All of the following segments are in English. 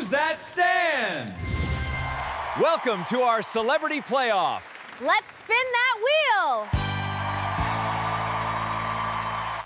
Who's That Stan? Welcome to our celebrity playoff. Let's spin that wheel.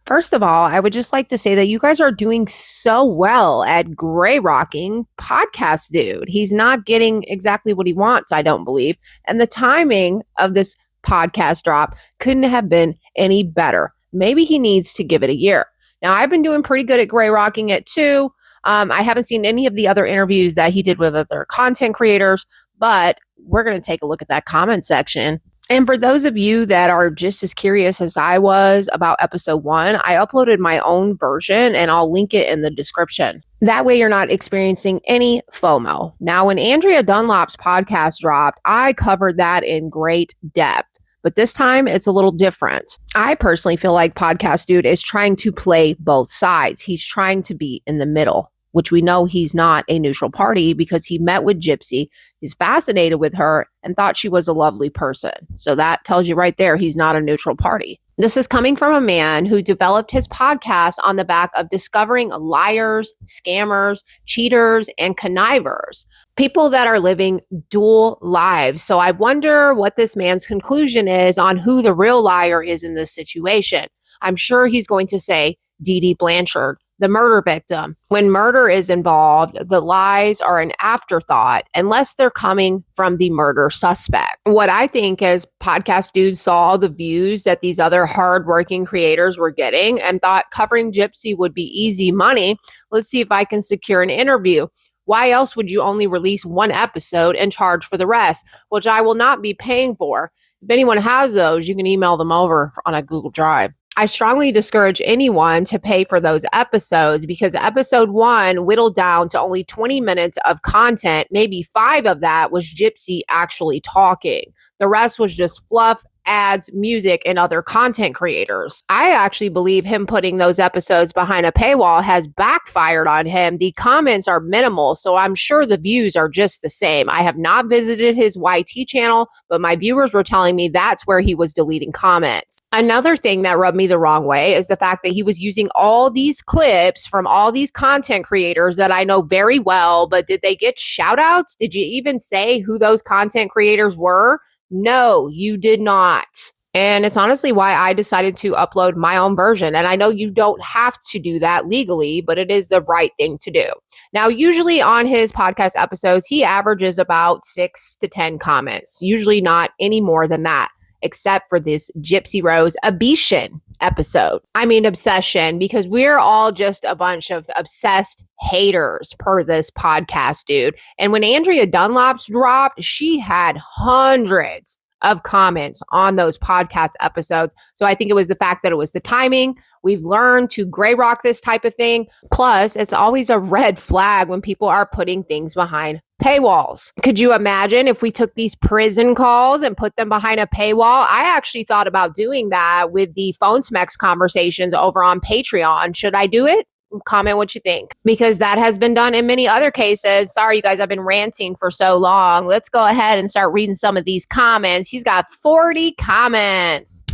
First of all, I would just like to say that you guys are doing so well at gray rocking Podcast Dude. He's not getting exactly what he wants, I don't believe. And the timing of this podcast drop couldn't have been any better. Maybe he needs to give it a year. Now, I've been doing pretty good at gray rocking it too. I haven't seen any of the other interviews that he did with other content creators, but we're going to take a look at that comment section. And for those of you that are just as curious as I was about episode 1, I uploaded my own version and I'll link it in the description. That way you're not experiencing any FOMO. Now, when Andrea Dunlop's podcast dropped, I covered that in great depth. But this time it's a little different. I personally feel like Podcast Dude is trying to play both sides. He's trying to be in the middle, which we know he's not a neutral party because he met with Gypsy. He's fascinated with her and thought she was a lovely person. So that tells you right there, he's not a neutral party. This is coming from a man who developed his podcast on the back of discovering liars, scammers, cheaters, and connivers, people that are living dual lives. So I wonder what this man's conclusion is on who the real liar is in this situation. I'm sure he's going to say Dee Dee Blanchard, the murder victim. When murder is involved, the lies are an afterthought unless they're coming from the murder suspect. What I think is Podcast Dude saw the views that these other hardworking creators were getting and thought covering Gypsy would be easy money. Let's see if I can secure an interview. Why else would you only release one episode and charge for the rest, which I will not be paying for? If anyone has those, you can email them over on a Google Drive. I strongly discourage anyone to pay for those episodes because episode 1 whittled down to only 20 minutes of content. Maybe 5 of that was Gypsy actually talking. The rest was just fluff, ads, music, and other content creators. I actually believe him putting those episodes behind a paywall has backfired on him. The comments are minimal, so I'm sure the views are just the same. I have not visited his YT channel, but my viewers were telling me that's where he was deleting comments. Another thing that rubbed me the wrong way is the fact that he was using all these clips from all these content creators that I know very well, but did they get shout outs? Did you even say who those content creators were? No, you did not. And it's honestly why I decided to upload my own version. And I know you don't have to do that legally, but it is the right thing to do. Now, usually on his podcast episodes, he averages about 6 to 10 comments, usually not any more than that, except for this Gypsy Rose Abishin episode. I mean, obsession, because we're all just a bunch of obsessed haters per this Podcast Dude. And when Andrea Dunlop's dropped, she had hundreds of comments on those podcast episodes. So I think it was the fact that it was the timing. We've learned to gray rock this type of thing. Plus, it's always a red flag when people are putting things behind paywalls. Could you imagine if we took these prison calls and put them behind a paywall? I actually thought about doing that with the Phone Smex conversations over on Patreon. Should I do it? Comment what you think, because that has been done in many other cases. Sorry, you guys, I've been ranting for so long. Let's go ahead and start reading some of these comments. He's got 40 comments.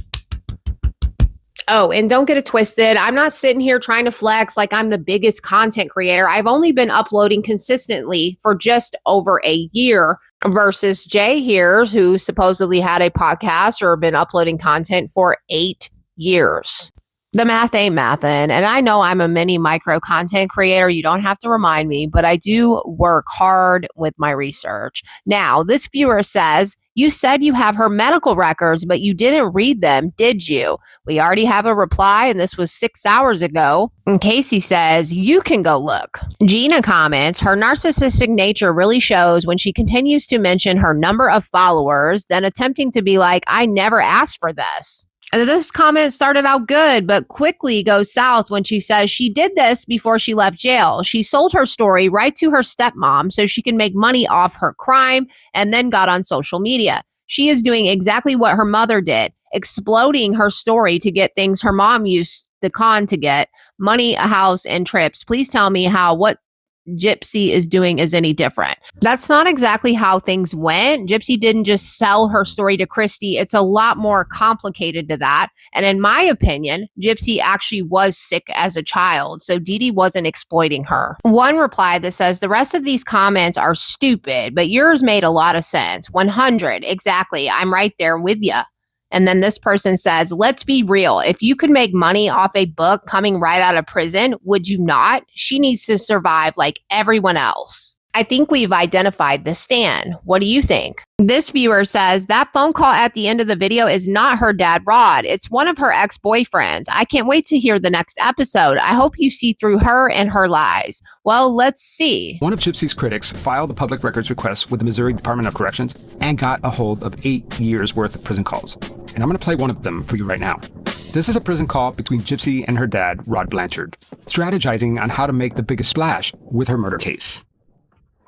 Oh, and don't get it twisted. I'm not sitting here trying to flex like I'm the biggest content creator. I've only been uploading consistently for just over a year versus Jay Hears, who supposedly had a podcast or been uploading content for 8 years. The math ain't mathin', and I know I'm a mini micro content creator. You don't have to remind me, but I do work hard with my research. Now, this viewer says, you said you have her medical records, but you didn't read them, did you? We already have a reply, and this was 6 hours ago. And Casey says, you can go look. Gina comments, her narcissistic nature really shows when she continues to mention her number of followers, then attempting to be like, I never asked for this. And this comment started out good, but quickly goes south when she says she did this before she left jail. She sold her story right to her stepmom so she can make money off her crime and then got on social media. She is doing exactly what her mother did, exploding her story to get things her mom used to con to get, money, a house, and trips. Please tell me what Gypsy is doing is any different. That's not exactly how things went. Gypsy didn't just sell her story to Christy. It's a lot more complicated to that. And in my opinion, Gypsy actually was sick as a child, so Dee Dee wasn't exploiting her. One reply that says, the rest of these comments are stupid, but yours made a lot of sense. 100, exactly. I'm right there with you. And then this person says, let's be real. If you could make money off a book coming right out of prison, would you not? She needs to survive like everyone else. I think we've identified the Stan. What do you think? This viewer says that phone call at the end of the video is not her dad, Rod. It's one of her ex-boyfriends. I can't wait to hear the next episode. I hope you see through her and her lies. Well, let's see. One of Gypsy's critics filed a public records request with the Missouri Department of Corrections and got a hold of 8 years worth of prison calls. And I'm going to play one of them for you right now. This is a prison call between Gypsy and her dad, Rod Blanchard, strategizing on how to make the biggest splash with her murder case.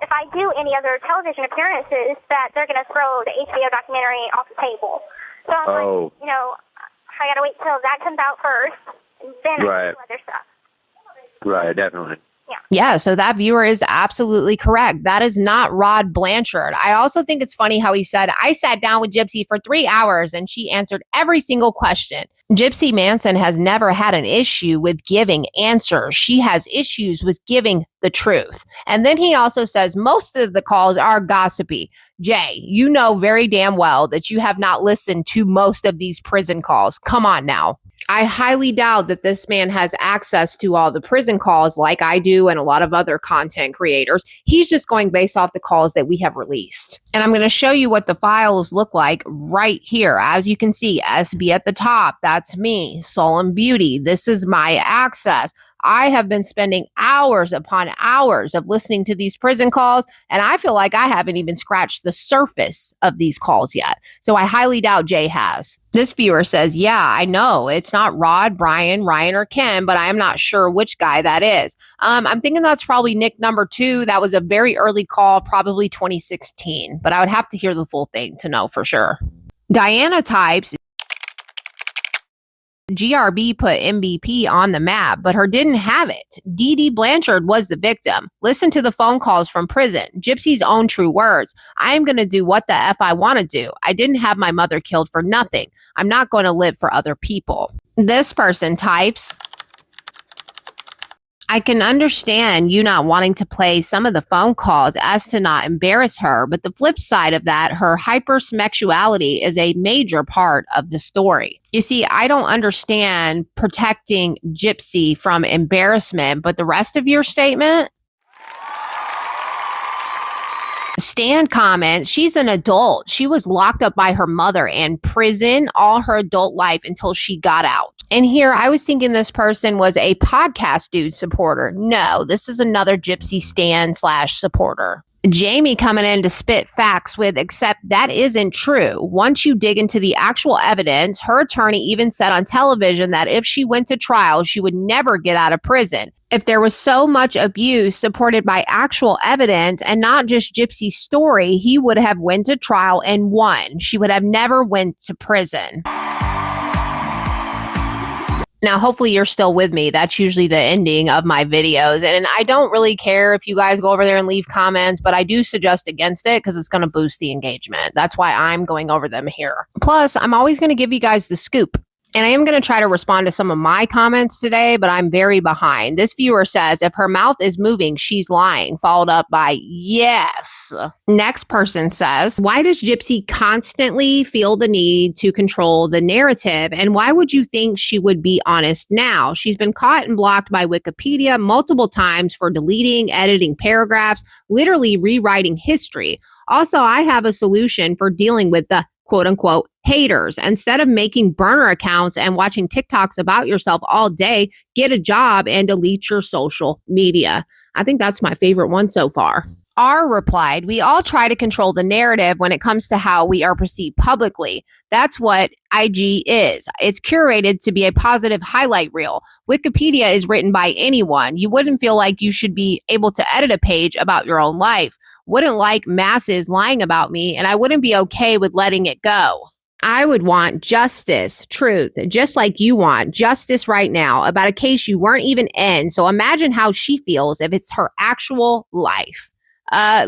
If I do any other television appearances, that they're going to throw the HBO documentary off the table. So I'm like, I got to wait till that comes out first, and then I do other stuff. Right, definitely. Yeah, so that viewer is absolutely correct. That is not Rod Blanchard. I also think it's funny how he said, I sat down with Gypsy for 3 hours and she answered every single question. Gypsy Manson has never had an issue with giving answers. She has issues with giving the truth. And then he also says most of the calls are gossipy. Jay, you know very damn well that you have not listened to most of these prison calls. Come on now. I highly doubt that this man has access to all the prison calls like I do and a lot of other content creators. He's just going based off the calls that we have released. And I'm going to show you what the files look like right here. As you can see, SB at the top, that's me. Soul and Beauty, this is my access. I have been spending hours upon hours of listening to these prison calls, and I feel like I haven't even scratched the surface of these calls yet. So I highly doubt Jay has. This viewer says, yeah, I know it's not Rod, Brian, Ryan, or Ken, but I am not sure which guy that is. I'm thinking that's probably Nick number 2. That was a very early call, probably 2016, but I would have to hear the full thing to know for sure. Diana types, GRB put MVP on the map, but her didn't have it. Dee Dee Blanchard was the victim. Listen to the phone calls from prison. Gypsy's own true words. I am going to do what the F I want to do. I didn't have my mother killed for nothing. I'm not going to live for other people. This person types, I can understand you not wanting to play some of the phone calls as to not embarrass her, but the flip side of that, her hypersexuality is a major part of the story. You see, I don't understand protecting Gypsy from embarrassment, but the rest of your statement? Stan comments, she's an adult. She was locked up by her mother in prison all her adult life until she got out. And here I was thinking this person was a podcast dude supporter. No, this is another Gypsy Stan / supporter. Jamie coming in to spit facts with, except that isn't true. Once you dig into the actual evidence, her attorney even said on television that if she went to trial, she would never get out of prison. If there was so much abuse supported by actual evidence and not just Gypsy's story, he would have went to trial and won. She would have never went to prison. Now, hopefully you're still with me. That's usually the ending of my videos. And I don't really care if you guys go over there and leave comments, but I do suggest against it because it's going to boost the engagement. That's why I'm going over them here. Plus, I'm always going to give you guys the scoop. And I am going to try to respond to some of my comments today, but I'm very behind. This viewer says, if her mouth is moving, she's lying, followed up by, yes. Next person says, why does Gypsy constantly feel the need to control the narrative? And why would you think she would be honest now? She's been caught and blocked by Wikipedia multiple times for deleting, editing paragraphs, literally rewriting history. Also, I have a solution for dealing with the quote unquote haters. Instead of making burner accounts and watching TikToks about yourself all day, get a job and delete your social media. I think that's my favorite one so far. R replied, we all try to control the narrative when it comes to how we are perceived publicly. That's what IG is. It's curated to be a positive highlight reel. Wikipedia is written by anyone. You wouldn't feel like you should be able to edit a page about your own life. Wouldn't like masses lying about me, and I wouldn't be okay with letting it go. I would want justice, truth, just like you want justice right now about a case you weren't even in. So imagine how she feels if it's her actual life.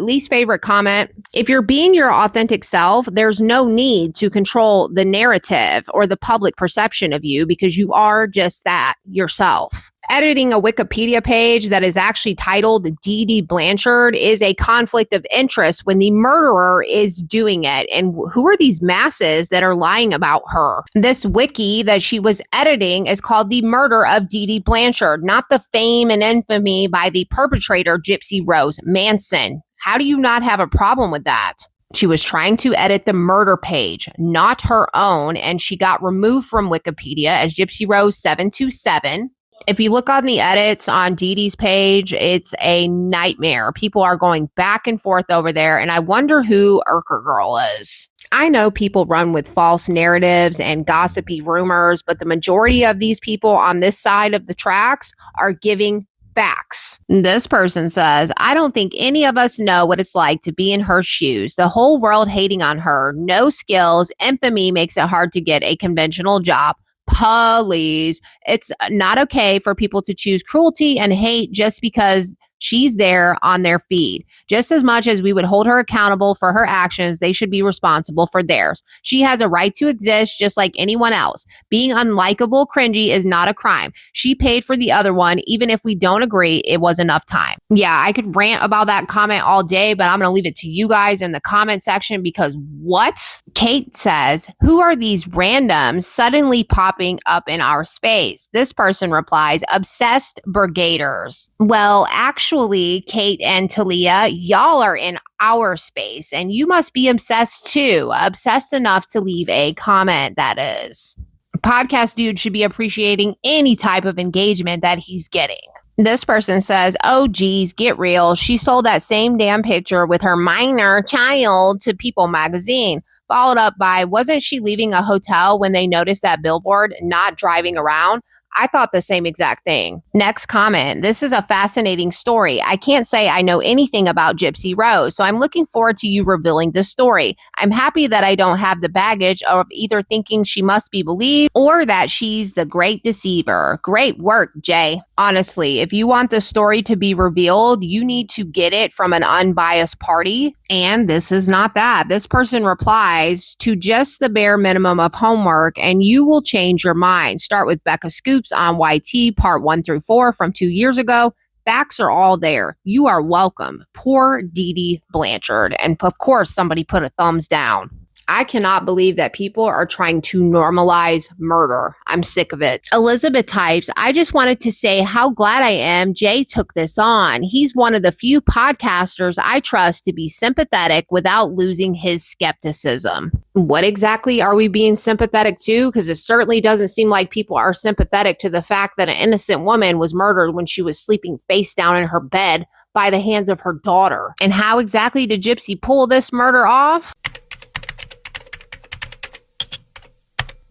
Least favorite comment. If you're being your authentic self, there's no need to control the narrative or the public perception of you because you are just that, yourself. Editing a Wikipedia page that is actually titled Dee Dee Blanchard is a conflict of interest when the murderer is doing it. And who are these masses that are lying about her? This wiki that she was editing is called The Murder of Dee Dee Blanchard, not the fame and infamy by the perpetrator, Gypsy Rose Manson. How do you not have a problem with that? She was trying to edit the murder page, not her own, and she got removed from Wikipedia as Gypsy Rose 727. If you look on the edits on Dee Dee's page, it's a nightmare. People are going back and forth over there, and I wonder who Urker Girl is. I know people run with false narratives and gossipy rumors, but the majority of these people on this side of the tracks are giving facts. This person says, I don't think any of us know what it's like to be in her shoes. The whole world hating on her. No skills. Infamy makes it hard to get a conventional job. Please. It's not okay for people to choose cruelty and hate just because she's there on their feed. Just as much as we would hold her accountable for her actions, they should be responsible for theirs. She has a right to exist just like anyone else. Being unlikable, cringy is not a crime. She paid for the other one. Even if we don't agree, it was enough time. Yeah, I could rant about that comment all day, but I'm going to leave it to you guys in the comment section because what? Kate says, who are these randoms suddenly popping up in our space? This person replies, obsessed brigaders. Well, actually, Kate and Talia, y'all are in our space and you must be obsessed too. Obsessed enough to leave a comment, that is. Podcast dude should be appreciating any type of engagement that he's getting. This person says, oh, geez, get real. She sold that same damn picture with her minor child to People magazine. Followed up by, wasn't she leaving a hotel when they noticed that billboard, not driving around? I thought the same exact thing. Next comment. This is a fascinating story. I can't say I know anything about Gypsy Rose, so I'm looking forward to you revealing the story. I'm happy that I don't have the baggage of either thinking she must be believed or that she's the great deceiver. Great work, Jay. Honestly, if you want the story to be revealed, you need to get it from an unbiased party. And this is not that. This person replies to just the bare minimum of homework and you will change your mind. Start with Becca Scoops on YT part 1-4 from 2 years ago. Facts are all there. You are welcome. Poor Dee Dee Blanchard. And of course, somebody put a thumbs down. I cannot believe that people are trying to normalize murder. I'm sick of it. Elizabeth types, I just wanted to say how glad I am Jay took this on. He's one of the few podcasters I trust to be sympathetic without losing his skepticism. What exactly are we being sympathetic to? Because it certainly doesn't seem like people are sympathetic to the fact that an innocent woman was murdered when she was sleeping face down in her bed by the hands of her daughter. And how exactly did Gypsy pull this murder off?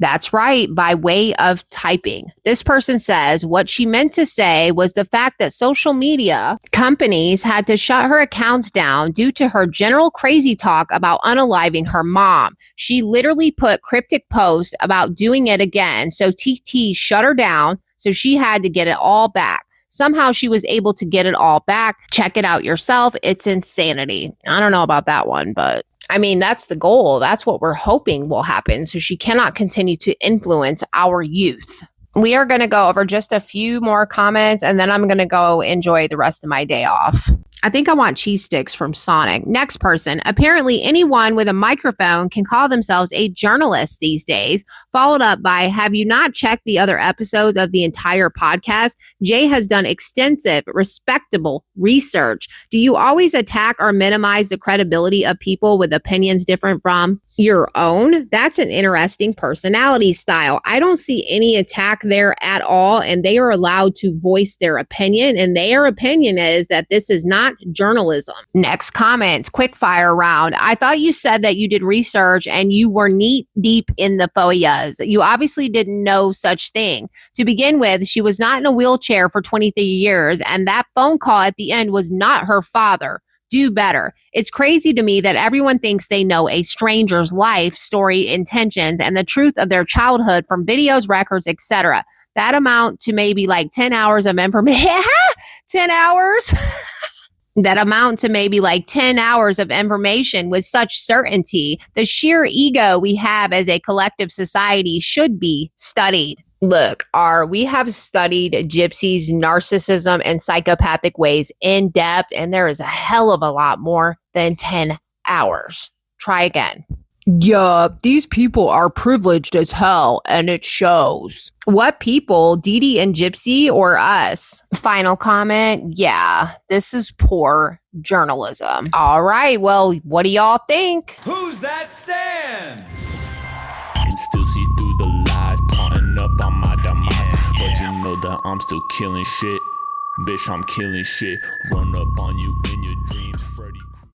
That's right, by way of typing. This person says what she meant to say was the fact that social media companies had to shut her accounts down due to her general crazy talk about unaliving her mom. She literally put cryptic posts about doing it again, so TT shut her down, so she had to get it all back. Somehow she was able to get it all back. Check it out yourself. It's insanity. I don't know about that one, but I mean, that's the goal. That's what we're hoping will happen. So she cannot continue to influence our youth. We are going to go over just a few more comments and then I'm going to go enjoy the rest of my day off. I think I want cheese sticks from Sonic. Next person. Apparently anyone with a microphone can call themselves a journalist these days. Followed up by, have you not checked the other episodes of the entire podcast? Jay has done extensive, respectable research. Do you always attack or minimize the credibility of people with opinions different from your own? That's an interesting personality style. I don't see any attack there at all, and they are allowed to voice their opinion, and their opinion is that this is not journalism. Next comments, quick fire round. I thought you said that you did research and you were knee deep in the FOIAs. You obviously didn't know such thing. To begin with, she was not in a wheelchair for 23 years, and that phone call at the end was not her father. Do better. It's crazy to me that everyone thinks they know a stranger's life, story, intentions, and the truth of their childhood from videos, records, etc. That amount to maybe like 10 hours of information. 10 hours? That amount to maybe like 10 hours of information with such certainty. The sheer ego we have as a collective society should be studied. Look, we have studied Gypsy's narcissism and psychopathic ways in depth, and there is a hell of a lot more than 10 hours. Try again. Yup, these people are privileged as hell, and it shows. What people, Dee Dee and Gypsy or us? Final comment, yeah, this is poor journalism. All right, well, what do y'all think? Who's that Stan? Can still see through the lies, plotting up on my demise. But you know that I'm still killing shit. Bitch, I'm killing shit. Run up on you.